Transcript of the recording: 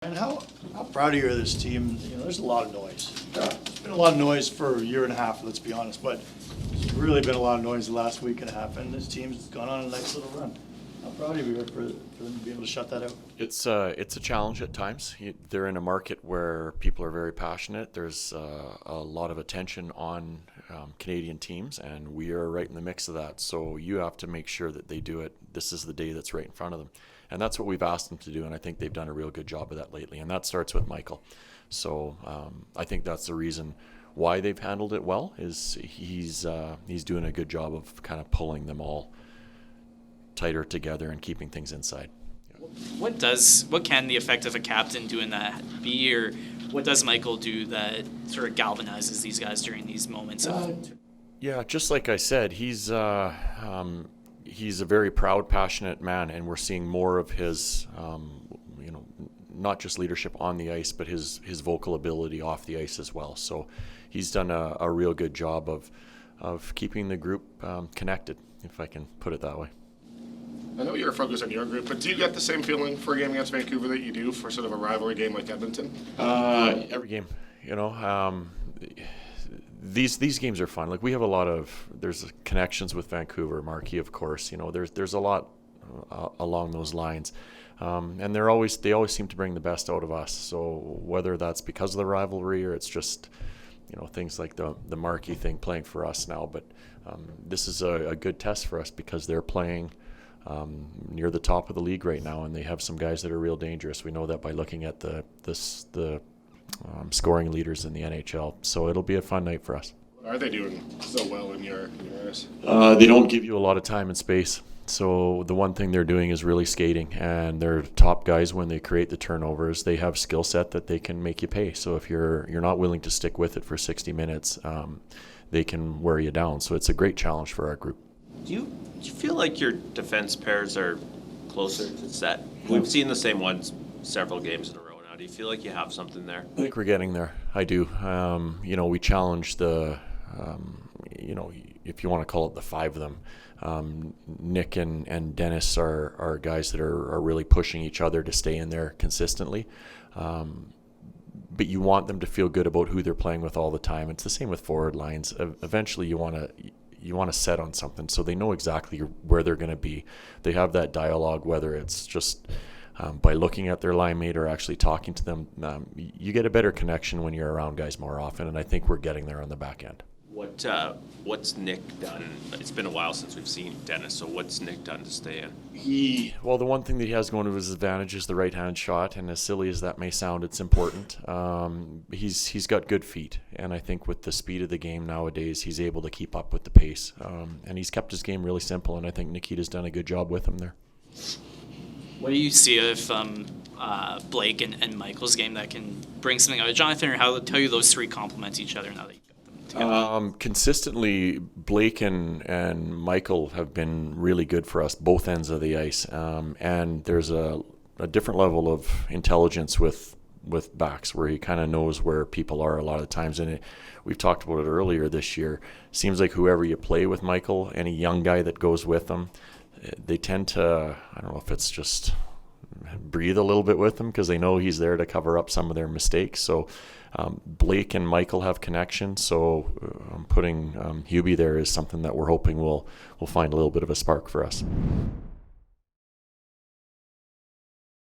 And how proud of you of this team? There's a lot of noise. There's been a lot of noise for a year and a half, let's be honest, but there's really been a lot of noise the last week and a half, and this team's gone on a nice little run. How proud of you for them to be able to shut that out? It's a challenge at times. They're in a market where people are very passionate. There's a lot of attention on Canadian teams, and we are right in the mix of that. So you have to make sure that they do it. This is the day that's right in front of them. And that's what we've asked them to do, and I think they've done a real good job of that lately. And that starts with Michael. So I think that's the reason why they've handled it well, is he's doing a good job of kind of pulling them all tighter together and keeping things inside. What can the effect of a captain doing that be, or what does Michael do that sort of galvanizes these guys during these moments? Yeah, just like I said, he's a very proud, passionate man, and we're seeing more of his, not just leadership on the ice, but his vocal ability off the ice as well. So he's done a real good job of keeping the group connected, if I can put it that way. I know you're focused on your group, but do you get the same feeling for a game against Vancouver that you do for sort of a rivalry game like Edmonton? Every game, these games are fun. Like, we have there's connections with Vancouver, Marquee, of course. There's a lot along those lines, and they always seem to bring the best out of us. So whether that's because of the rivalry or it's just things like the Marquee thing playing for us now, but this is a good test for us because they're playing near the top of the league right now, and they have some guys that are real dangerous. We know that by looking at the scoring leaders in the NHL. So it'll be a fun night for us. What are they doing so well in your eyes? They don't give you a lot of time and space. So the one thing they're doing is really skating, and they're top guys when they create the turnovers. They have skill set that they can make you pay. So if you're not willing to stick with it for 60 minutes, they can wear you down. So it's a great challenge for our group. Do you feel like your defense pairs are closer to set? We've seen the same ones several games in a row now. Do you feel like you have something there? I think we're getting there. I do. We challenge the, if you want to call it the five of them. Nick and Dennis are guys that are really pushing each other to stay in there consistently. But you want them to feel good about who they're playing with all the time. It's the same with forward lines. Eventually you want to set on something so they know exactly where they're going to be. They have that dialogue, whether it's just by looking at their line mate or actually talking to them. You get a better connection when you're around guys more often, and I think we're getting there on the back end. What's Nick done? It's been a while since we've seen Dennis, so what's Nick done to stay in? The one thing that he has going to his advantage is the right-hand shot, and as silly as that may sound, it's important. He's got good feet, and I think with the speed of the game nowadays, he's able to keep up with the pace, and he's kept his game really simple, and I think Nikita's done a good job with him there. What do you see of Blake and Michael's game that can bring something out of Jonathan, or how do those three complement each other now that you got them together? Consistently, Blake and Michael have been really good for us, both ends of the ice, and there's a different level of intelligence with backs where he kind of knows where people are a lot of times, and we've talked about it earlier this year. Seems like whoever you play with Michael, any young guy that goes with him, they tend to, I don't know if it's just breathe a little bit with him because they know he's there to cover up some of their mistakes. So Blake and Michael have connection, so putting Hubie there is something that we're hoping will find a little bit of a spark for us.